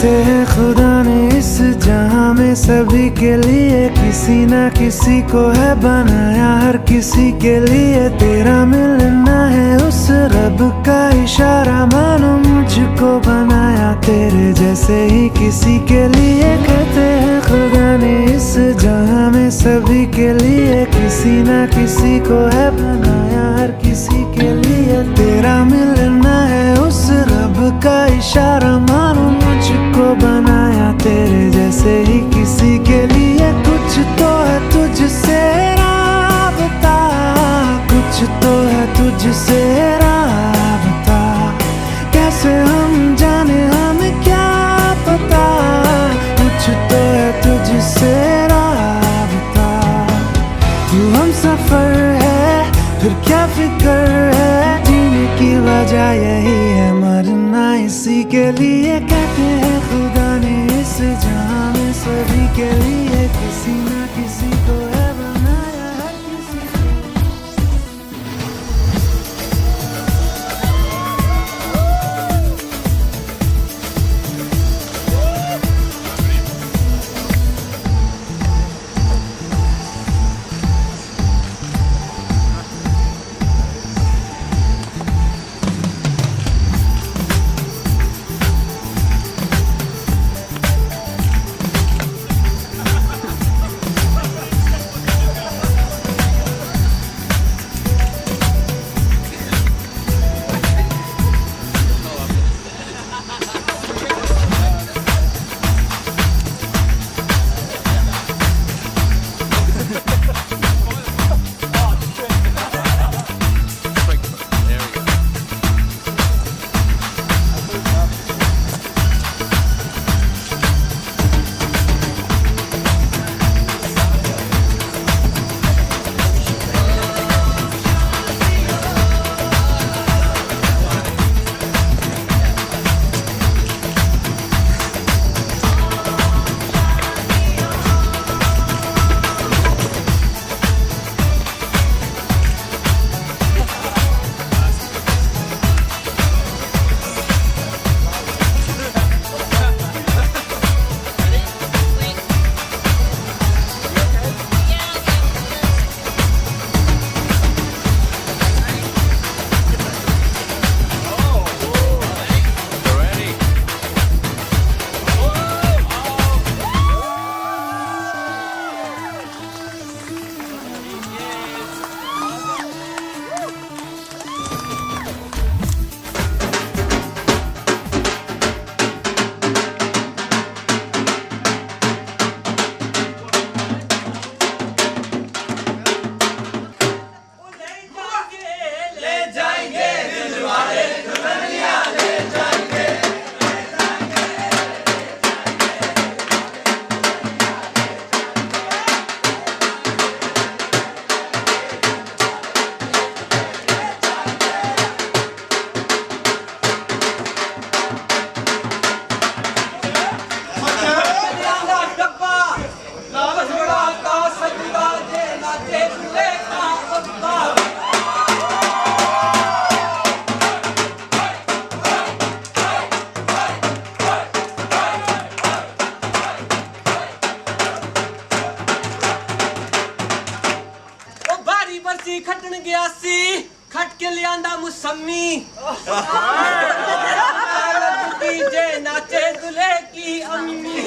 कहते हैं खुदा ने इस जहां में सभी के लिए किसी ना किसी को है बनाया, हर किसी के लिए तेरा मिलना है उस रब का इशारा, मानो मुझको बनाया तेरे जैसे ही किसी के लिए। कहते हैं खुदा ने इस जहां में सभी के लिए किसी ना किसी को है बनाया, हर किसी के लिए तेरा मिलना है उस रब का इशारा, मानो मुझको बनाया तेरे जैसे ही किसी के लिए। कुछ तो है तुझसे राबता, कुछ तो है तुझसे राबता, कैसे हम जाने हमें क्या पता, कुछ तो है तुझसे राबता। तू हम सफर है फिर क्या फिक्र है, जीने की वजह यही है मरना इसी के लिए। कहते हैं खुदा ने इस जहां में सभी के लिए किसी ना किसी को है बनाया, हर किसी को। खटन गया सी खट के लियांदा मुसम्मी जे नाचे दुल्हे की अम्मी।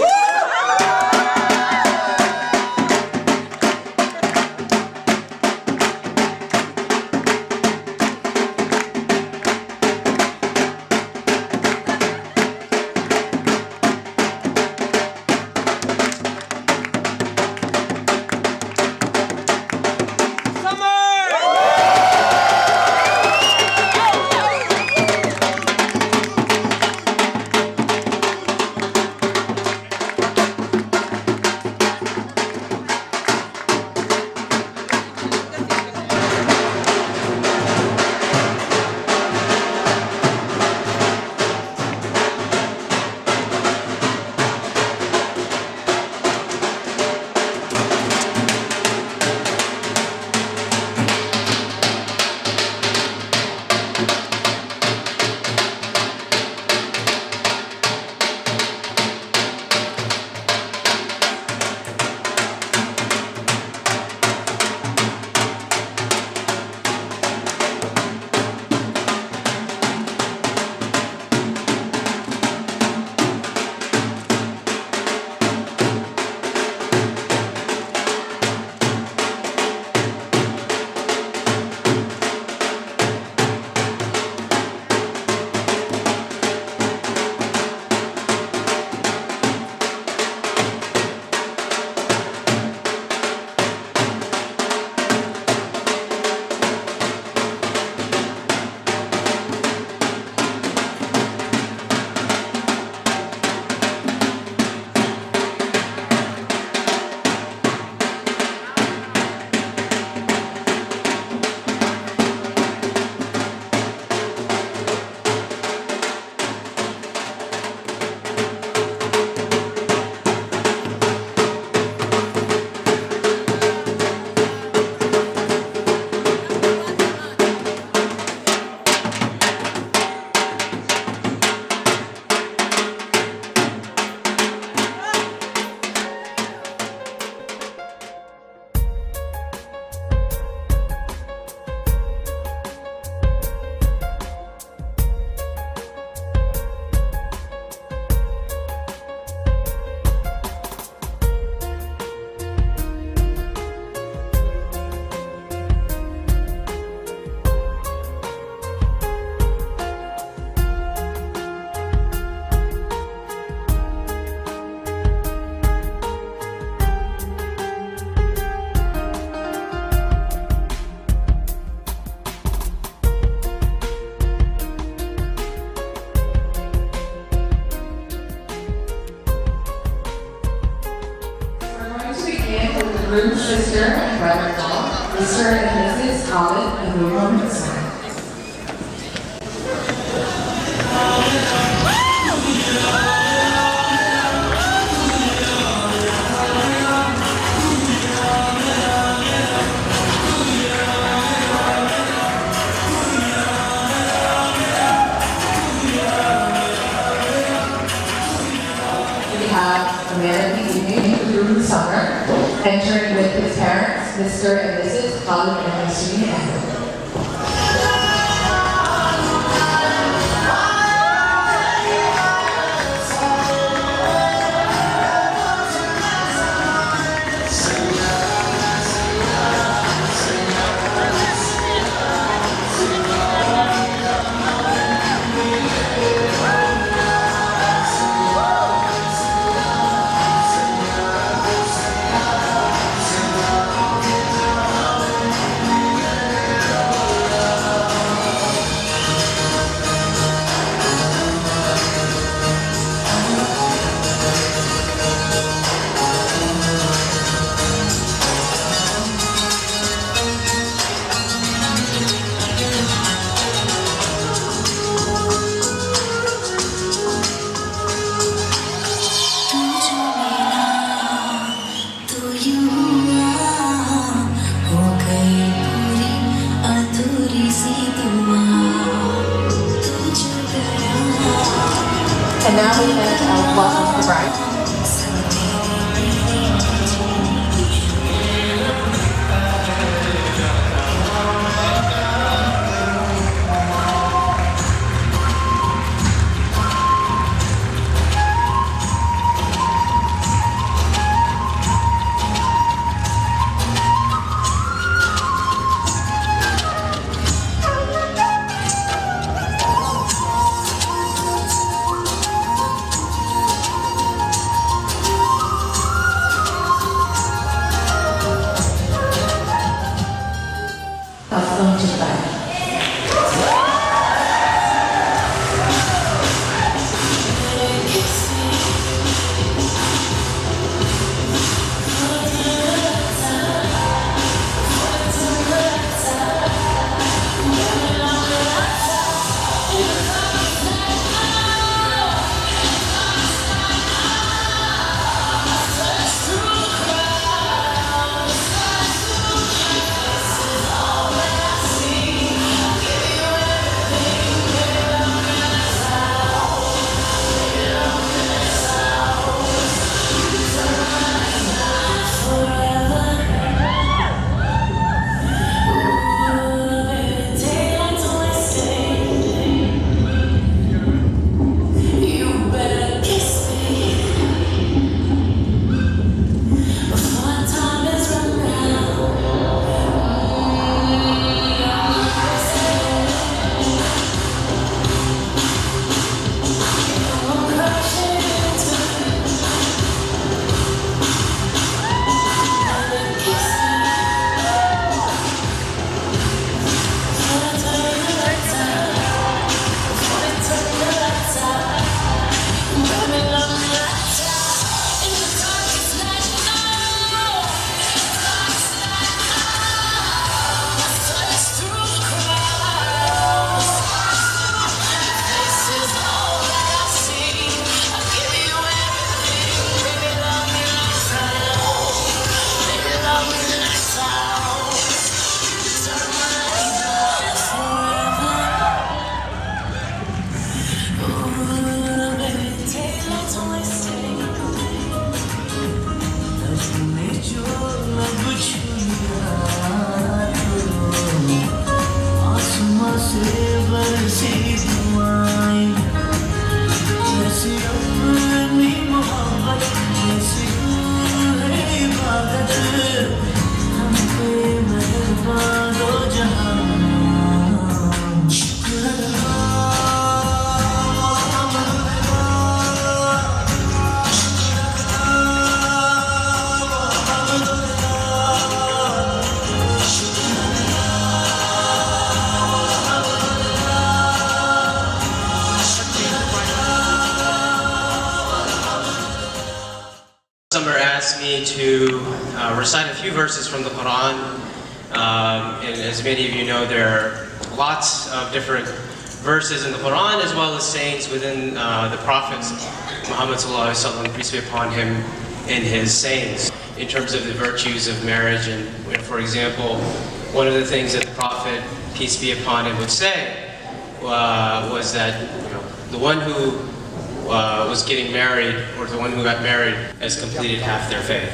groom's sister and brother-in-law, Mr. and Mrs. Colin and William Musammir. We have a man of the evening, Samara, entering with his parents, Mr. and Mrs. Colin and Musammir. And now we have welcome the bride. Welcome to the bride. asked me to recite a few verses from the Quran. And as many of you know, there are lots of different verses in the Quran as well as sayings within the Prophet Muhammad sallallahu alaihi wasallam, peace be upon him, in his sayings in terms of the virtues of marriage. And for example, one of the things that the Prophet, peace be upon him, would say was that the one who was getting married, or the one who got married, has completed half their faith.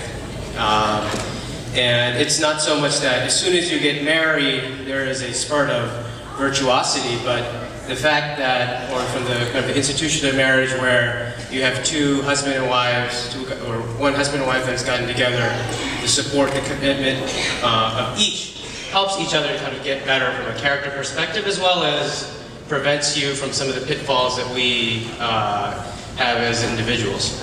And it's not so much that as soon as you get married, there is a spurt of virtuosity, but the fact that, or from the kind of the institution of marriage where you have two husband and wives, or one husband and wife that's gotten together to support the commitment of each, helps each other kind of get better from a character perspective, as well as prevents you from some of the pitfalls that we have as individuals.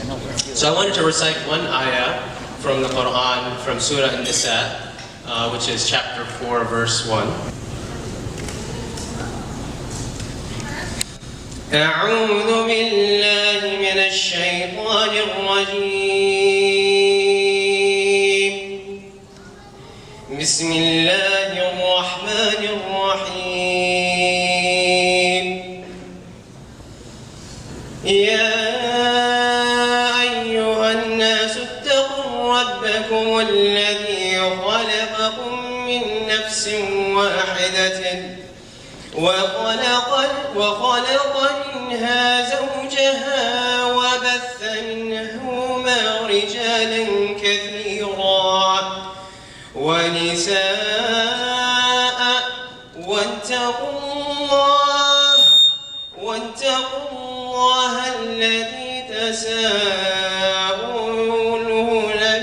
So I wanted to recite one ayah from the Quran, from Surah An-Nisa, which is chapter 4, verse 1. أعوذ بالله من الشيطان الرجيم بسم الله الرحمن الرحيم يا أيها الناس اتقوا ربكم الذي خلقكم من نفس واحدة وخلق منها زوجها وبث منهما رجالا كثيرا ونساء واتقوا الله الذي تساءلون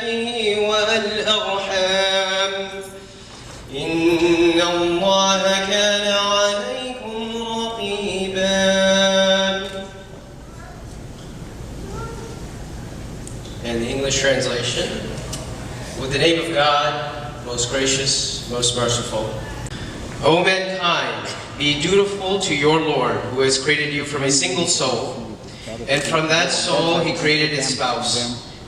به والأرحام إن الله كان عليكم رقيبا. And the English translation: with the name of God, most gracious, most merciful. O mankind, be dutiful to your Lord, who has created you from a single soul, and from that soul he created his spouse,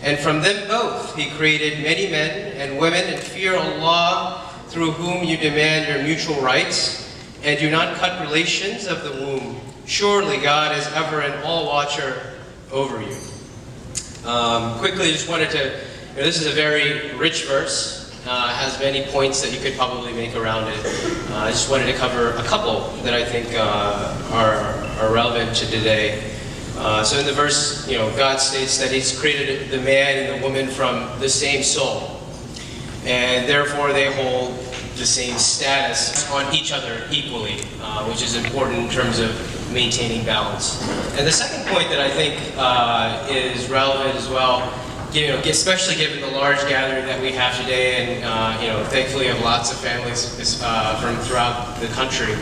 and from them both he created many men and women, and fear Allah, through whom you demand your mutual rights, and do not cut relations of the womb. Surely God is ever and all watcher over you. Quickly, just wanted to, this is a very rich verse. Has many points that you could probably make around it. I just wanted to cover a couple that I think are relevant to today. So in the verse, God states that He's created the man and the woman from the same soul, and therefore they hold the same status on each other equally, which is important in terms of maintaining balance. And the second point that I think is relevant as well, especially given the large gathering that we have today, and thankfully we have lots of families from throughout the country.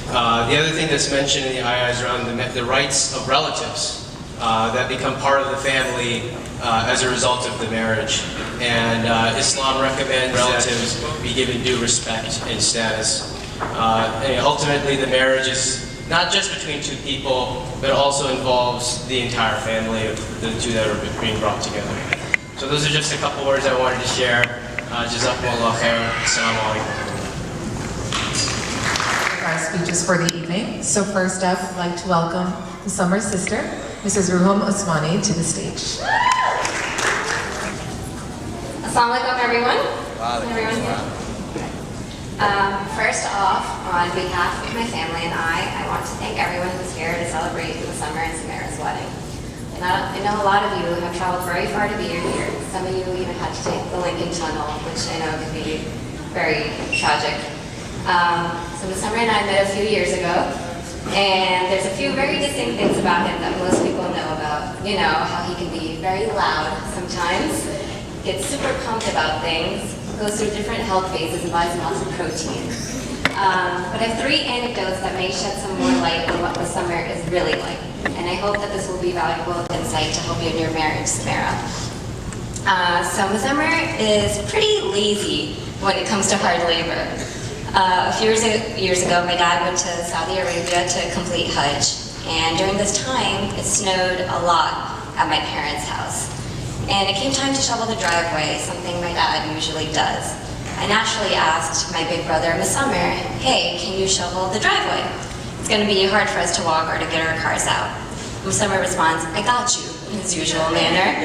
The other thing that's mentioned in the ayah is around the rights of relatives that become part of the family as a result of the marriage. And Islam recommends relatives be given due respect and status. And ultimately, the marriage is not just between two people, but also involves the entire family of the two that are being brought together. So those are just a couple words I wanted to share. Jazakumullah khair. Assalamu alaikum. Our speeches for the evening. So first up, I'd like to welcome Musammir's sister, Mrs. Ruhum Osmani, to the stage. Assalamu alaikum, everyone. Everyone here. First off, on behalf of my family and I want to thank everyone who's here to celebrate Musammir and Samara's wedding. I know a lot of you have traveled very far to be here. Some of you even had to take the Lincoln Tunnel, which I know can be very tragic. So Musammir and I met a few years ago, and there's a few very distinct things about him that most people know about. You know, how he can be very loud sometimes, gets super pumped about things, goes through different health phases and buys lots of protein. But I have 3 anecdotes that may shed some more light on what Musammir is really like. And I hope that this will be valuable insight to help you in your marriage, Samara. So Musammir is pretty lazy when it comes to hard labor. A few years ago, my dad went to Saudi Arabia to complete Hajj. And during this time, it snowed a lot at my parents' house. and it came time to shovel the driveway, something my dad usually does. I naturally asked my big brother, Musammir, hey, can you shovel the driveway? It's going to be hard for us to walk or to get our cars out. Musammir responds, I got you, in his usual manner.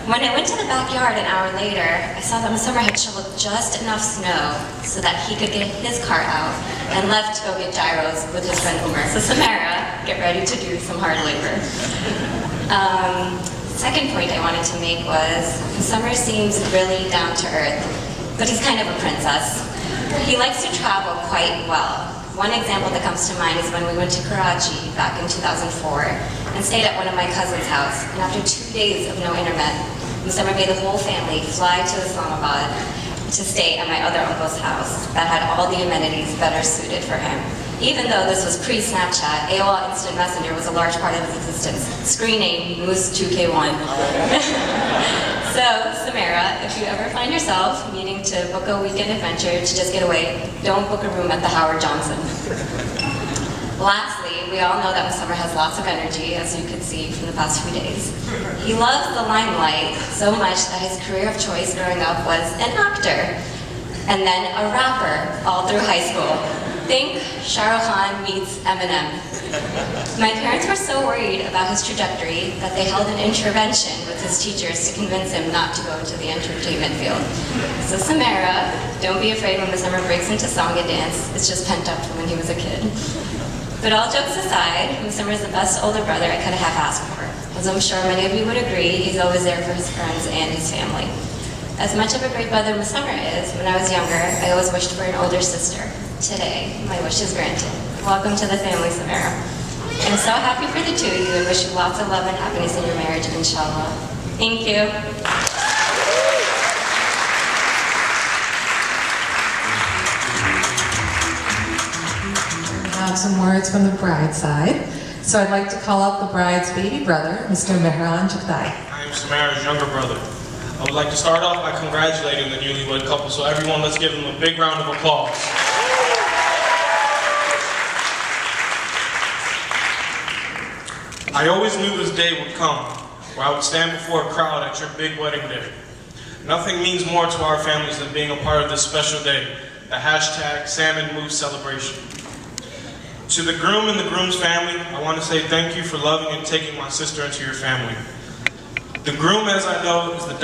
When I went to the backyard an hour later, I saw that Musammir had shoveled just enough snow so that he could get his car out and left to go get gyros with his friend Umar. So Samara, get ready to do some hard labor. Second point I wanted to make was Musammir seems really down to earth, but he's kind of a princess. He likes to travel quite well. One example that comes to mind is when we went to Karachi back in 2004 and stayed at one of my cousin's house. And after 2 days of no internet, Musammir made the whole family fly to Islamabad to stay at my other uncle's house that had all the amenities better suited for him. Even though this was pre-Snapchat, AOL Instant Messenger was a large part of his existence. Screen name, Moose2K1. So, Samara, if you ever find yourself needing to book a weekend adventure to just get away, don't book a room at the Howard Johnson. Lastly, we all know that Musammir has lots of energy, as you can see from the past few days. He loves the limelight so much that his career of choice growing up was an actor, and then a rapper all through high school. Think Shah Rukh Khan meets Eminem. My parents were so worried about his trajectory that they held an intervention with his teachers to convince him not to go into the entertainment field. So Samara, don't be afraid when Musammir breaks into song and dance. It's just pent up from when he was a kid. But all jokes aside, Musammir is the best older brother I could have asked for. As I'm sure many of you would agree, he's always there for his friends and his family. As much of a great brother Musammir is, when I was younger, I always wished for an older sister. Today, my wish is granted. Welcome to the family, Samara. I'm so happy for the two of you and wish you lots of love and happiness in your marriage, inshallah. Thank you. We have some words from the bride's side. So I'd like to call up the bride's baby brother, Mr. Mehran Chakdai. I am Samara's younger brother. I would like to start off by congratulating the newlywed couple, so everyone, let's give them a big round of applause. I always knew this day would come, where I would stand before a crowd at your big wedding day. Nothing means more to our families than being a part of this special day, the hashtag Salmon Moose celebration. To the groom and the groom's family, I want to say thank you for loving and taking my sister into your family. The groom, as I know, is the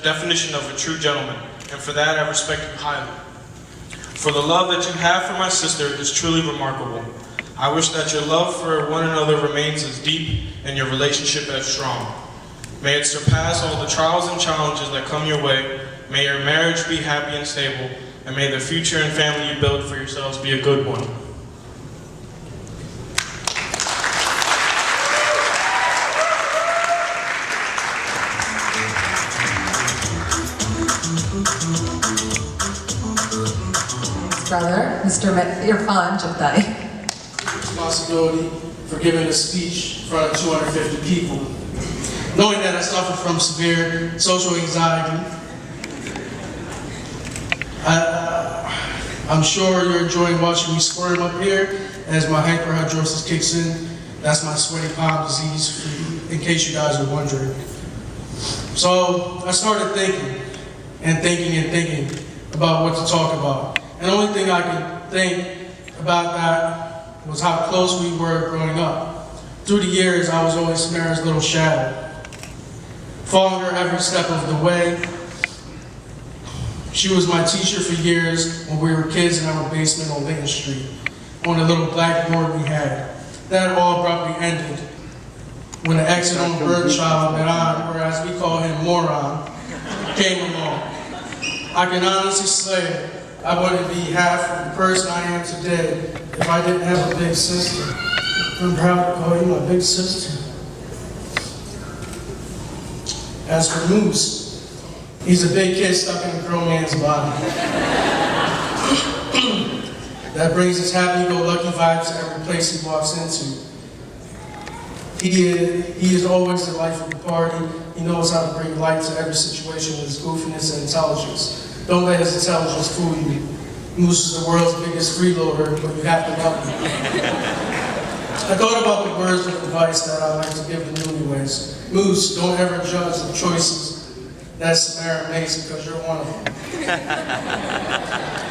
definition of a true gentleman, and for that I respect you highly. For the love that you have for my sister is truly remarkable. I wish that your love for one another remains as deep and your relationship as strong. May it surpass all the trials and challenges that come your way. May your marriage be happy and stable, and may the future and family you build for yourselves be a good one. Brother, Mr. Irfan Chakdai. Responsibility for giving a speech in front of 250 people. Knowing that I suffer from severe social anxiety, I'm sure you're enjoying watching me squirm up here as my hyperhidrosis kicks in. That's my sweaty palm disease, in case you guys are wondering. So I started thinking about what to talk about. And the only thing I could think about that was how close we were growing up. Through the years, I was always Samara's little shadow, following her every step of the way. She was my teacher for years when we were kids in our basement on Lincoln Street, on the little blackboard we had. That all abruptly ended when the excellent birdchild that I, or as we call him, Moron, came along. I can honestly say I wouldn't be half of the person I am today if I didn't have a big sister. I'm proud to call you my big sister. As for Moose, he's a big kid stuck in a grown man's body. That brings his happy-go-lucky vibes to every place he walks into. He is always the life of the party. He knows how to bring light to every situation with his goofiness and intelligence. Don't let his intelligence fool you. Moose is the world's biggest freeloader, but you have to love him. I thought about the words of advice that I like to give the newlyweds. Moose, don't ever judge the choices that Samara makes because you're one of them.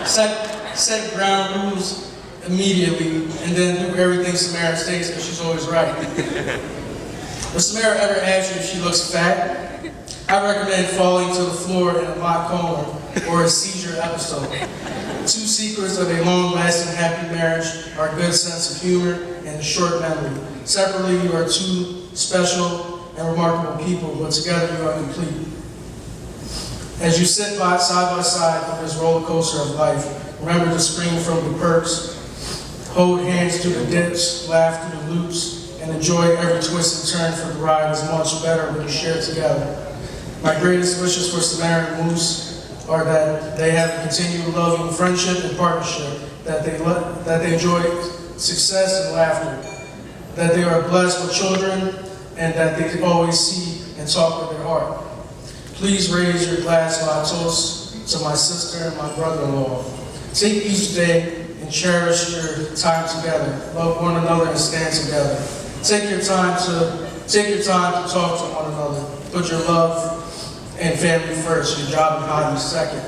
Set ground rules immediately and then do everything Samara states because she's always right. If Samara ever asks you if she looks fat, I recommend falling to the floor in a mock coma or a seizure episode. Two secrets of a long-lasting happy marriage are a good sense of humor and a short memory. Separately, you are two special and remarkable people, but together you are complete. As you sit side by side on this roller coaster of life, remember to scream from the perks, hold hands through the dips, laugh through the loops, and enjoy every twist and turn for the ride is much better when you share it together. My greatest wishes for Samara and Moose are that they have a continued loving friendship and partnership, that they enjoy success and laughter, that they are blessed with children, and that they always see and talk with their heart. Please raise your glass while I toast to my sister and my brother-in-law. Take each day and cherish your time together. Love one another and stand together. Take your time to talk to one another. Put your love and family first, your job and hobbies second.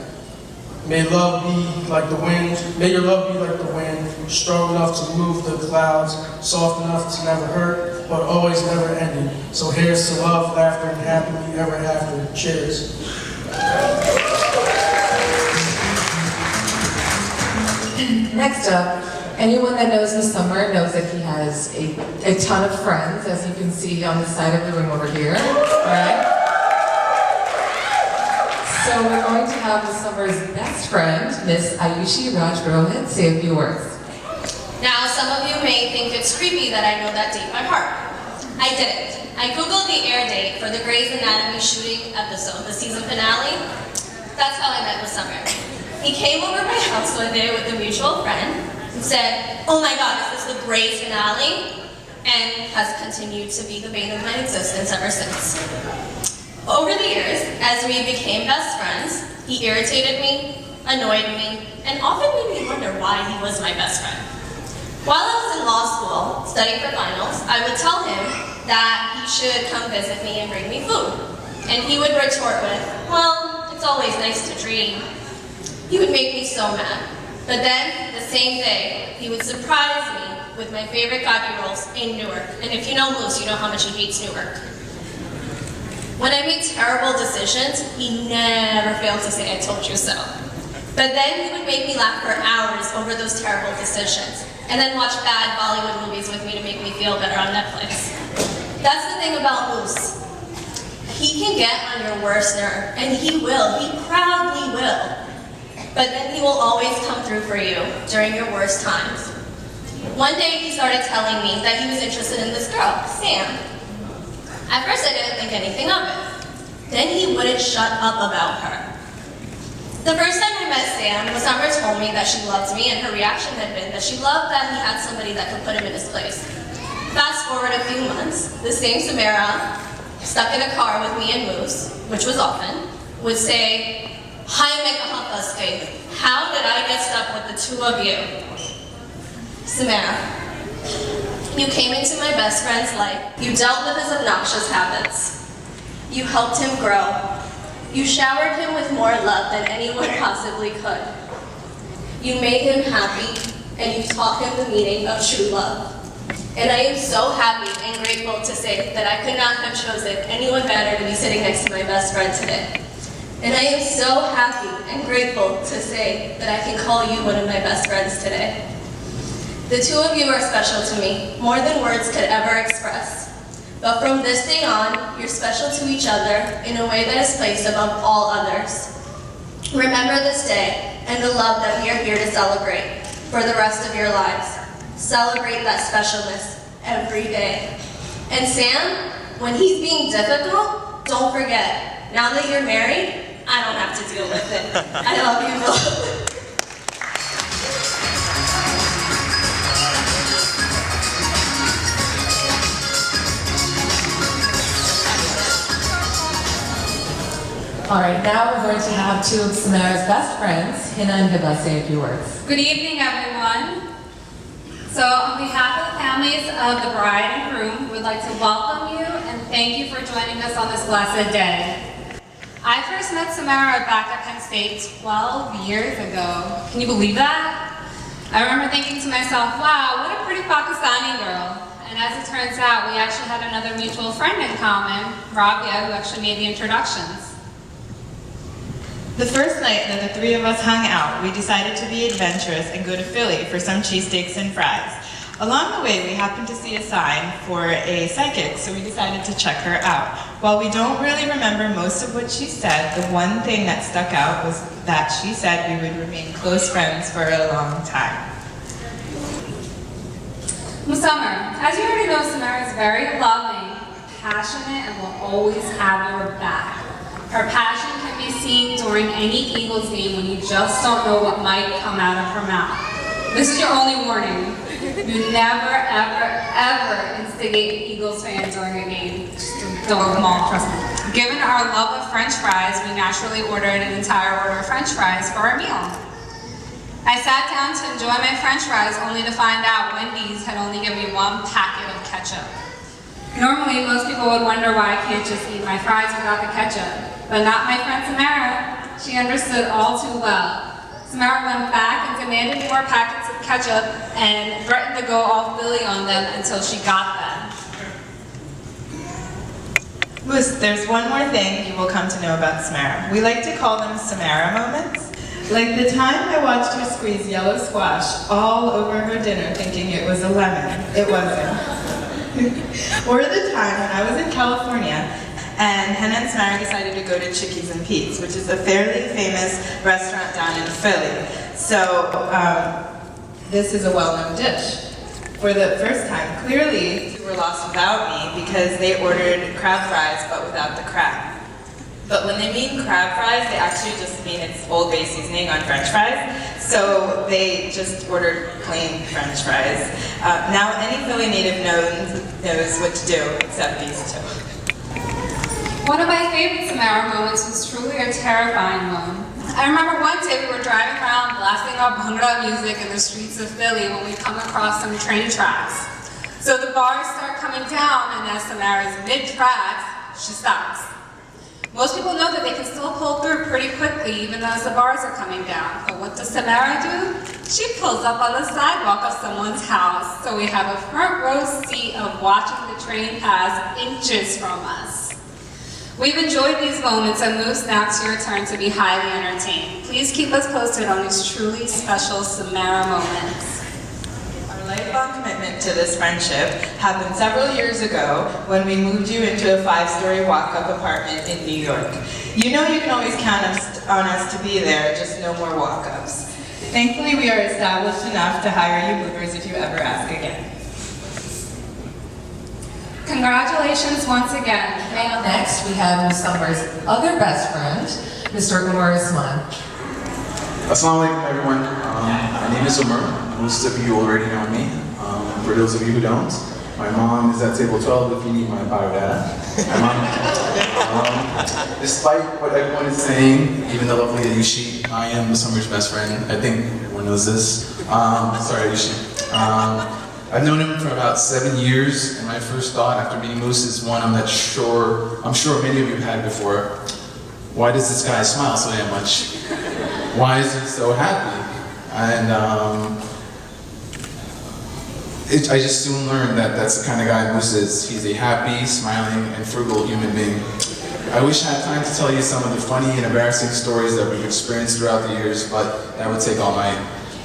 May love be like the wind. May your love be like the wind, strong enough to move the clouds, soft enough to never hurt, but always never ending. So here's to love, laughter, and happily ever after. Cheers. Next up, anyone that knows Musammir knows that he has a ton of friends, as you can see on the side of the room over here. All right? So we're going to have Musammir's best friend, Miss Ayushi Rajgrohit, say a few words. Now, some of you may think it's creepy that I know that date by heart. I didn't. I googled the air date for the Grey's Anatomy shooting episode, the season finale. That's how I met Musammir. He came over my house one day with a mutual friend and said, "Oh my God, is this the Grey's finale?" And has continued to be the bane of my existence ever since. Over the years, as we became best friends, he irritated me, annoyed me, and often made me wonder why he was my best friend. While I was in law school, studying for finals, I would tell him that he should come visit me and bring me food. And he would retort with, "Well, it's always nice to dream." He would make me so mad. But then, the same day, he would surprise me with my favorite gagi rolls in Newark. And if you know Moose, you know how much he hates Newark. When I made terrible decisions, he never failed to say, "I told you so." But then he would make me laugh for hours over those terrible decisions, and then watch bad Bollywood movies with me to make me feel better on Netflix. That's the thing about Moose. He can get on your worst nerve, and he will, he proudly will. But then he will always come through for you during your worst times. One day he started telling me that he was interested in this girl, Sam. At first I didn't think anything of it. Then he wouldn't shut up about her. The first time I met Sam, Musammir told me that she loved me, and her reaction had been that she loved that he had somebody that could put him in his place. Fast forward a few months, the same Samara, stuck in a car with me and Moose, which was often, would say, "Hi, Mekahapaske, how did I get stuck with the two of you?" Samara, you came into my best friend's life. You dealt with his obnoxious habits. You helped him grow. You showered him with more love than anyone possibly could. You made him happy, and you taught him the meaning of true love. And I am so happy and grateful to say that I could not have chosen anyone better to be sitting next to my best friend today. And I am so happy and grateful to say that I can call you one of my best friends today. The two of you are special to me, more than words could ever express. But from this day on, you're special to each other in a way that is placed above all others. Remember this day and the love that we are here to celebrate for the rest of your lives. Celebrate that specialness every day. And Sam, when he's being difficult, don't forget, now that you're married, I don't have to deal with it. I love you both. All right, now we're going to have two of Samara's best friends, Hina and Hiba, say a few words. Good evening, everyone. So on behalf of the families of the bride and groom, we would like to welcome you and thank you for joining us on this blessed day. I first met Samara back at Penn State 12 years ago. Can you believe that? I remember thinking to myself, wow, what a pretty Pakistani girl. And as it turns out, we actually had another mutual friend in common, Rabia, who actually made the introductions. The first night that the three of us hung out, we decided to be adventurous and go to Philly for some cheesesteaks and fries. Along the way, we happened to see a sign for a psychic, so we decided to check her out. While we don't really remember most of what she said, the one thing that stuck out was that she said we would remain close friends for a long time. Musammir, as you already know, Samara is very loving, passionate, and will always have your back. Her passion can be seen during any Eagles game when you just don't know what might come out of her mouth. This is your only warning. You never, ever, ever instigate an Eagles fan during a game. Just don't come on, trust me. Given our love of French fries, we naturally ordered an entire order of French fries for our meal. I sat down to enjoy my French fries only to find out Wendy's had only given me one packet of ketchup. Normally, most people would wonder why I can't just eat my fries without the ketchup. But not my friend Samara. She understood all too well. Samara went back and demanded more packets of ketchup and threatened to go all Philly on them until she got them. Moose, there's one more thing you will come to know about Samara. We like to call them Samara moments. Like the time I watched her squeeze yellow squash all over her dinner thinking it was a lemon. It wasn't. Or the time when I was in California and Hannah and Samara decided to go to Chickies and Pete's, which is a fairly famous restaurant down in Philly. So this is a well-known dish. For the first time, clearly you were lost without me because they ordered crab fries but without the crab. But when they mean crab fries, they actually just mean it's Old Bay seasoning on French fries. So they just ordered plain French fries. Now any Philly native knows what to do except these two. One of my favorite Samara moments was truly a terrifying one. I remember one day we were driving around blasting our Bhangra music in the streets of Philly when we come across some train tracks. So the bars start coming down, and as Samara's mid-tracks, she stops. Most people know that they can still pull through pretty quickly even as the bars are coming down. But what does Samara do? She pulls up on the sidewalk of someone's house, so we have a front row seat of watching the train pass inches from us. We've enjoyed these moments, and Moose, now it's your turn to be highly entertained. Please keep us posted on these truly special Samara moments. Our lifelong commitment to this friendship happened several years ago when we moved you into a 5-story walk-up apartment in New York. You know you can always count on us to be there, just no more walk-ups. Thankfully, we are established enough to hire you movers if you ever ask again. Congratulations once again. Next, we have Mustammir's other best friend, Mr. Umar Isman. Assalamu alaikum everyone. My name is Umar. Most of you already know me. For those of you who don't, my mom is at table 12 if you need my biodata. Despite what everyone is saying, even the lovely Ayushi, I am Musammir's best friend. I think everyone knows this. Sorry Ayushi. I've known him for about 7 years, and my first thought after meeting Moose is one I'm sure many of you had before. Why does this guy smile so damn much? Why is he so happy? And I just soon learned that that's the kind of guy Moose is. He's a happy, smiling, and frugal human being. I wish I had time to tell you some of the funny and embarrassing stories that we've experienced throughout the years, but that would take all night.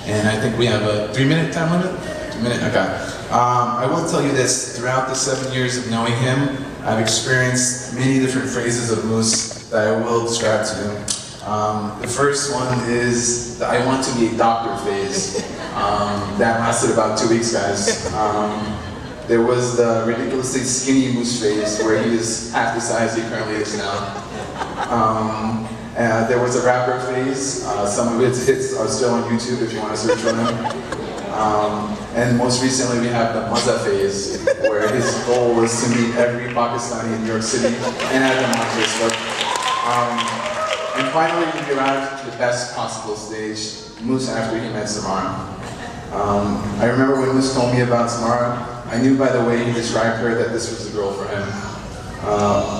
And I think we have a 3-minute time limit? 2 minutes? Okay. I will tell you this, throughout the 7 years of knowing him, I've experienced many different phases of Moose that I will describe to you. The first one is the I want to be a doctor phase. That lasted about 2 weeks, guys. There was the ridiculously skinny Moose phase, where he is half the size he currently is now. There was a rapper phase. Some of its hits are still on YouTube if you want to search for them. And most recently we have the Mazza phase, where his goal was to meet every Pakistani in New York City and have them on Facebook. And finally we arrived to the best possible stage, Moose after he met Samara. I remember when Mus told me about Samara, I knew by the way he described her that this was the girl for him.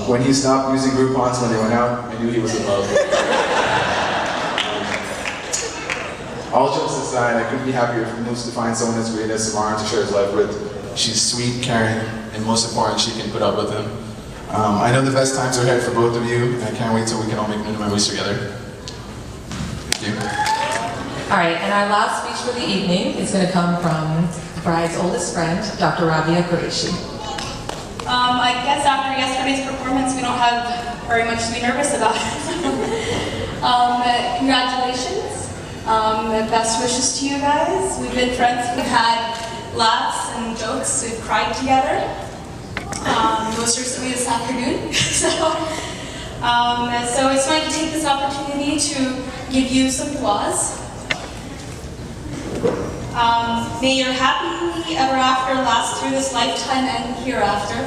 When he stopped using Groupons when they went out, I knew he was in love. All jokes aside, I couldn't be happier for Mus to find someone as great as Samara to share his life with. She's sweet, caring, and most important, she can put up with him. I know the best times are ahead for both of you, and I can't wait till we can all make new memories together. Thank you. All right, and our last speech for the evening is going to come from the bride's oldest friend, Dr. Rabia Qureshi. I guess after yesterday's performance, we don't have very much to be nervous about. Congratulations. Best wishes to you guys. We've been friends. We've had laughs and jokes. We've cried together. Most recently this afternoon. So I just wanted to take this opportunity to give you some applause. May your happily ever after last through this lifetime and hereafter.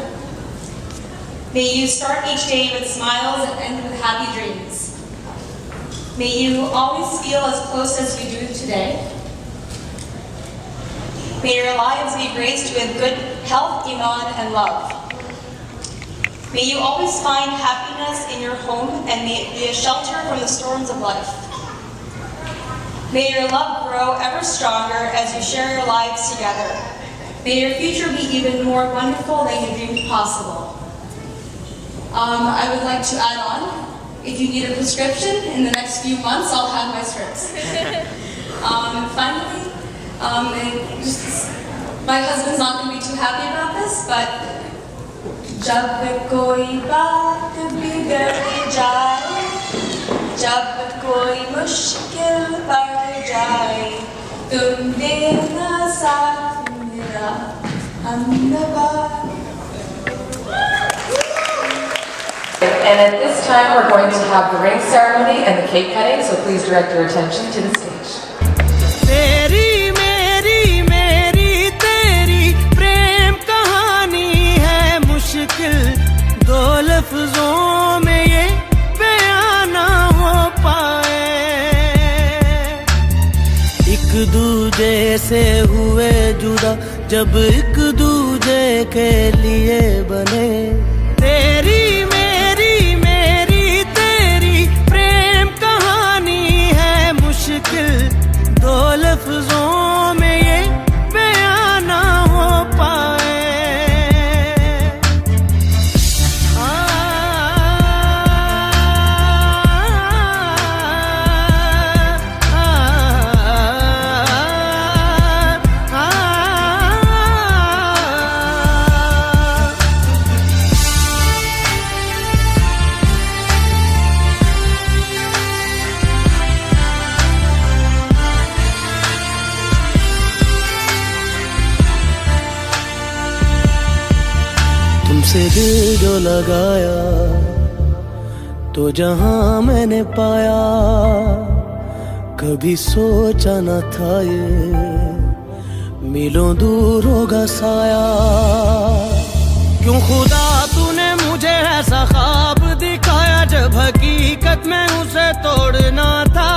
May you start each day with smiles and end with happy dreams. May you always feel as close as you do today. May your lives be graced with good health, iman, and love. May you always find happiness in your home and may it be a shelter from the storms of life. May your love grow ever stronger as you share your lives together. May your future be even more wonderful than you dreamed possible. I would like to add on, if you need a prescription, in the next few months I'll have my scripts. Finally, my husband's not going to be too happy about this, but जब कोई बात बिगड़ जाए, जब कोई मुश्किल पड़ जाए, तुम देना साथ मेरा हमनवा. And at this time, we're going to have the ring ceremony and the cake cutting, so please direct your attention to the stage. तेरी मेरी मेरी तेरी प्रेम कहानी है मुश्किल दो लफ्जों में ये बयां ना हो पाए एक दूजे से हुए जुदा जब एक दूजे के लिए बने तेरी मेरी मेरी तेरी प्रेम कहानी है मुश्किल दो लफ्जों में ये बयां ना हो पाए तुमसे दिल जो लगाया तो जहां मैंने पाया कभी सोचा न था ये मीलों दूर होगा साया क्यों खुदा तूने मुझे ऐसा ख्वाब दिखाया जब हकीकत में उसे तोड़ना था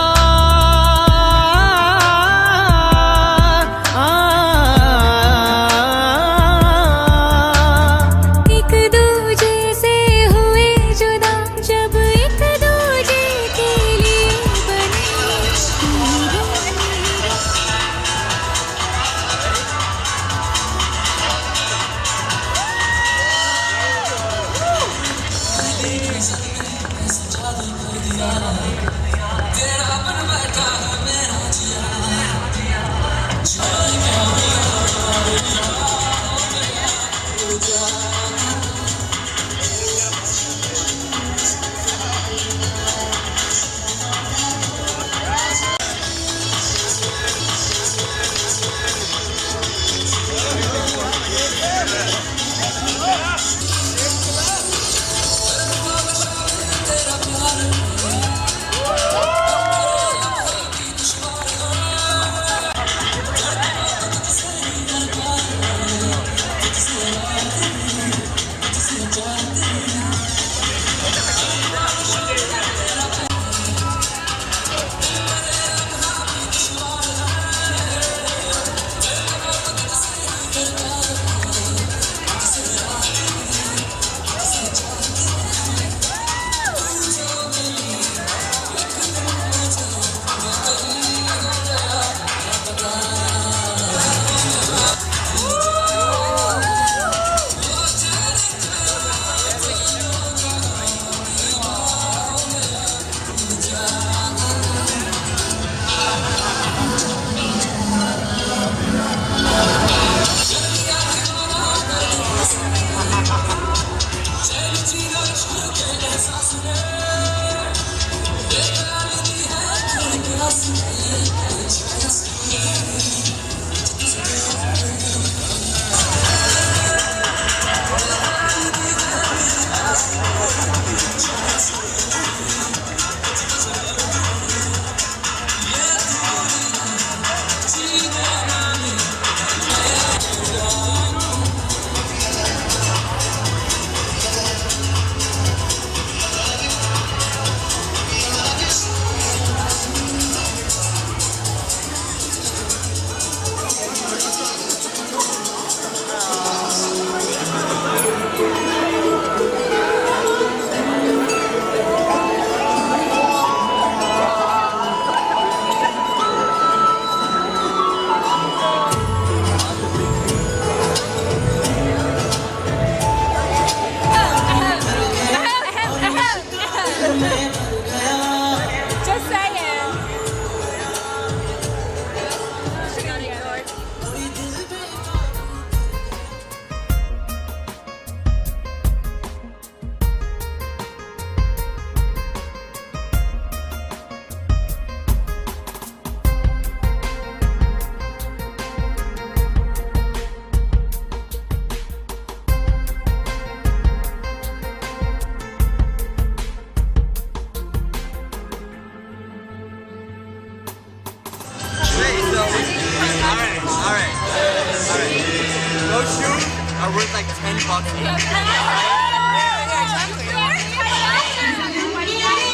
Those shoes are worth like $10 each.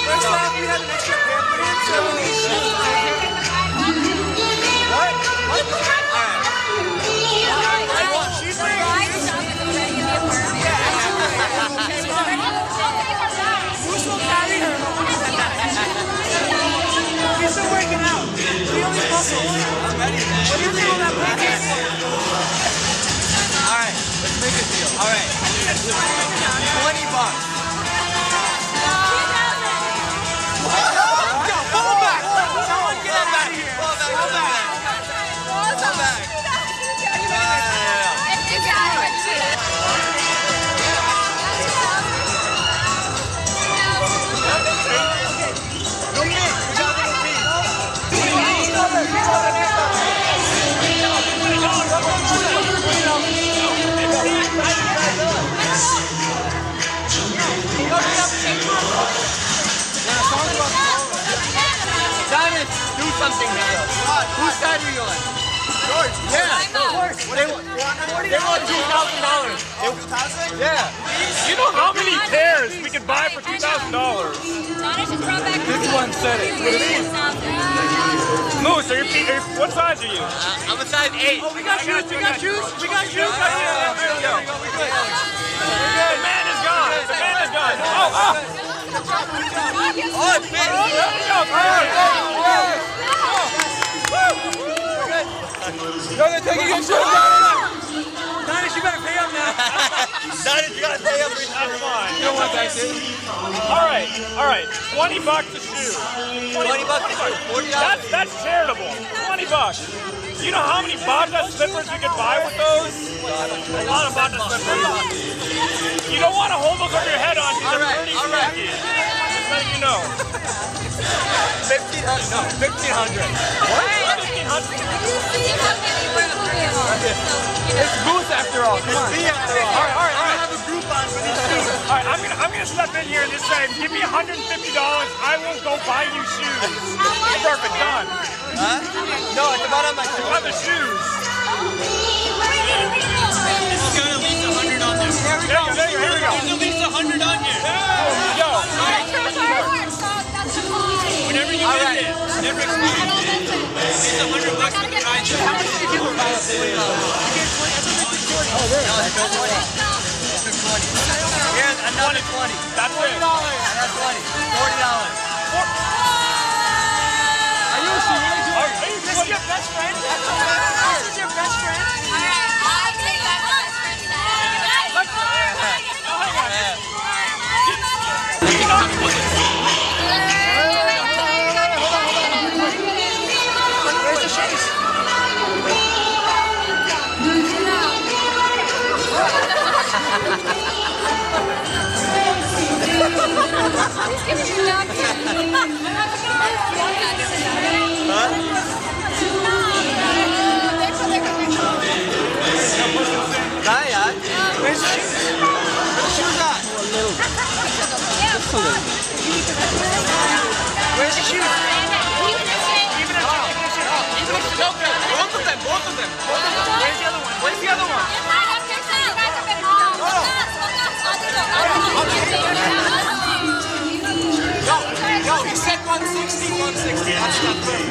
First off, we have an extra pair put in, so what? Alright. She's wearing Moose will carry her. She's still working out. She only muscles. I'm ready, man. What do you think on that podcast? Alright, let's make a deal. Alright, $20. Yo, pull back! Someone get him out of here! Pull back! Diamond, do something, man. Whose side are you on? George. Yeah, of course. They want $2,000. $2,000? Yeah. You know how many pairs we could buy for $2,000? This one said it. Moose, what size are you? I'm a size 8. Oh, we got shoes. We got shoes. We got shoes. There we go. The man is gone. The man is gone. Oh, it's big. You're taking your shoes down. Dennis, you better pay up now. Dennis, you gotta pay up. that's fine. You don't want that, dude. All right. $20 a shoe. $20 a shoe. $40. That's charitable. $20. You know how many Bata slippers we could buy with those? A lot of Bata slippers. You don't want to hold those over your head on because they're pretty sticky. Just letting you know. $1,500. No, $1,500. What? $1,500? It's Booth after all. Come on. All right. I have a group on for these shoes. All right, I'm gonna step in here and just say, give me $150. I will go buy you shoes. Perfect, done. Huh? No, it's about on my shoes. About the shoes. It's got at least 100 on there. Here we go. Here we go. There's at least 100 on here. Yo. Whenever you get it, never expires. It's $100 for the ride. How much did you give about $20? You gave 20. Oh, really? No, that's 20. That's 20. Here's another 20. That's $40. That's 20. $40. Are you serious? This is your best friend? This is your best friend? Alright, I'll take my best friend Where's the chase? He's giving you napkins. your shoes. Even if it's joker. Both of them. Where's the other one? Where's the other one? Yo, he said 160. That's not fair.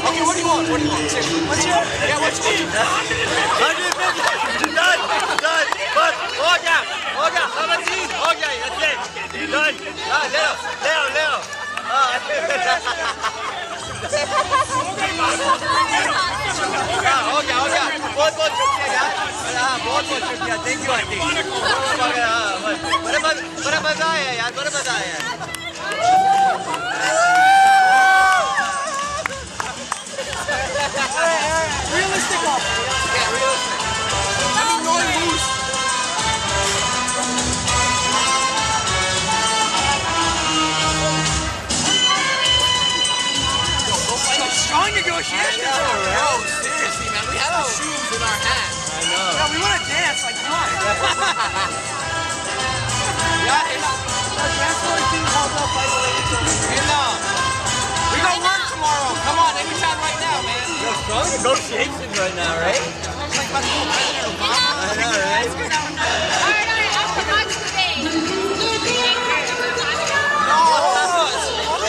Okay, what do you want? What's your? Yeah, what's your? 150. Done. But हो गया. समझी हो गया. That's it. Done. ले लो. हो गया. बहुत शुक्रिया यार. बहुत शुक्रिया. Thank you aunty. बड़ा मजा आया यार. Realistic off. Yeah, realistic. I mean, no one moves. Strong negotiations. Bro, seriously, man. We have the shoes in our hands. I know. Yo, we want to dance. Like, come on. Yeah, the dance floor is being held up by the ladies over here. We got work tomorrow. Come on, anytime right now, man. Yo, strong negotiations right now, right? It's like President Obama. I know, right? No,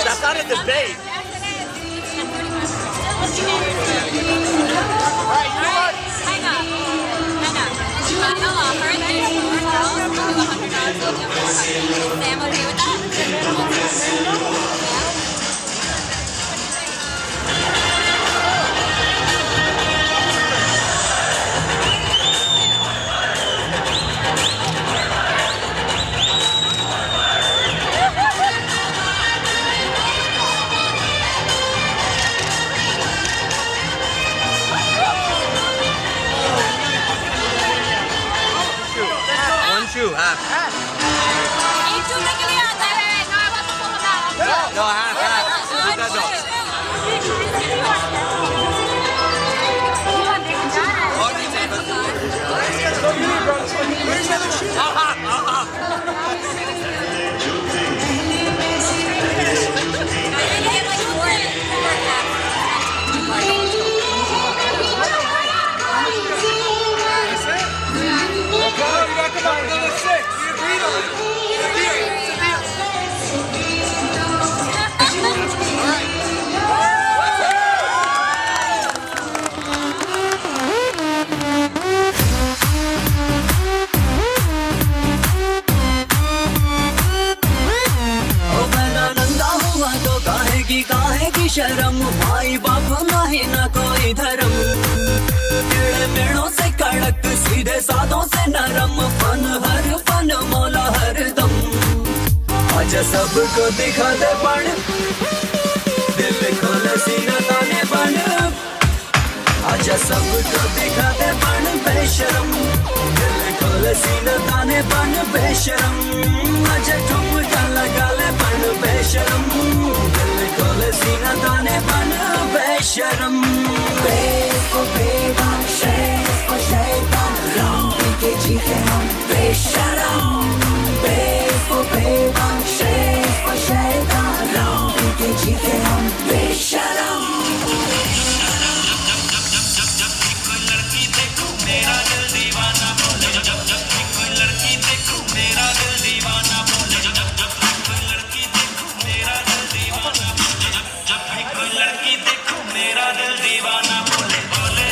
that's not a debate. Alright, you know what? Hang on. Final offer, there's $4. We'll do $100. Sam, okay with that? One shoe, half. एक चूड़े के लिए आता है ना बस तो बता No, half. काहे की शर्म भाई बाप नहीं ना कोई धर्म टेढ़े मेढ़ों से कड़क सीधे साधों से नरम फन हर फन मौला हर दम आज सबको दिखा दे बन दिल खोले सीना ताने बन आज सबको दिखा दे बन बेशरम दिल खोले सीना ताने बन बेशरम आज ठुमका लगा ले बन बेशरम दिल खोले सीना ताने बन बेशरम बेवफा शैतान रंग के जीते हम बेशरम बेवफा शैतान रंग के जीते हम बेशरम मेरा दिल दीवाना बोले जब कोई लड़की देखूं मेरा दिल दीवाना बोले जब कोई लड़की देखूं मेरा दिल दीवाना बोले जब कोई लड़की देखूं मेरा दिल दीवाना बोले बोले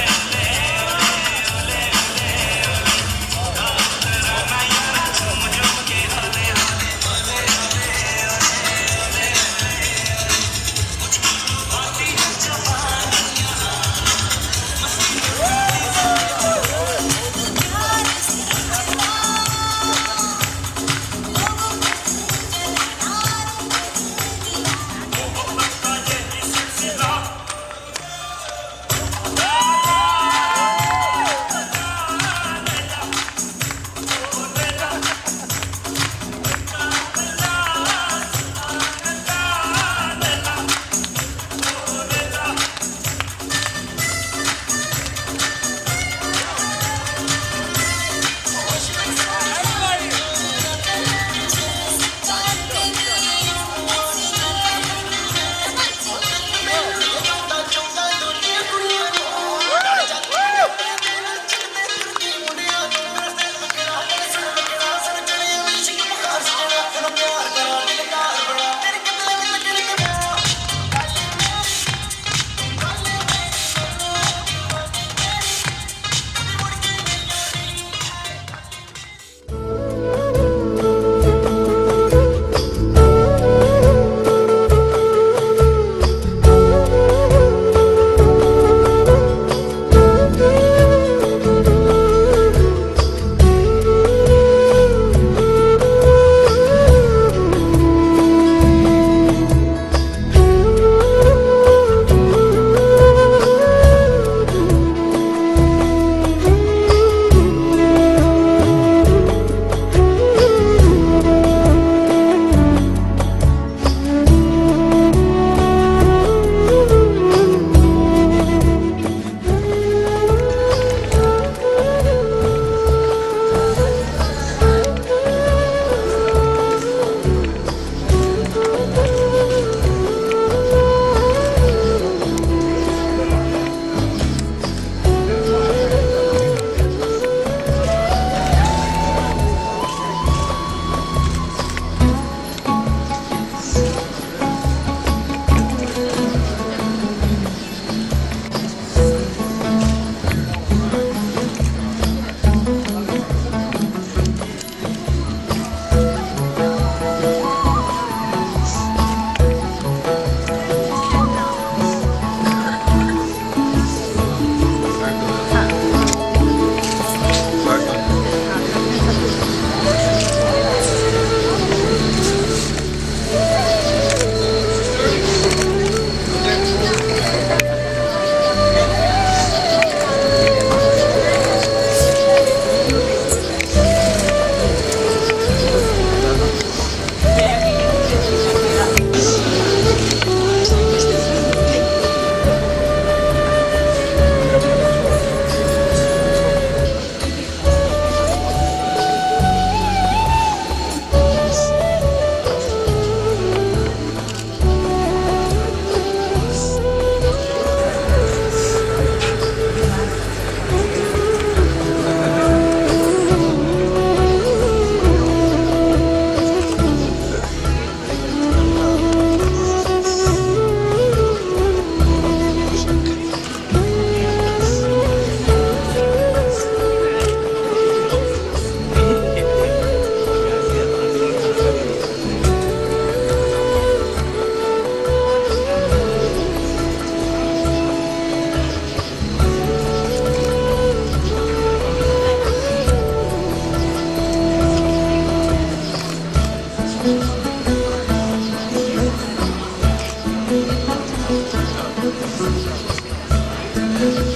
Thank you.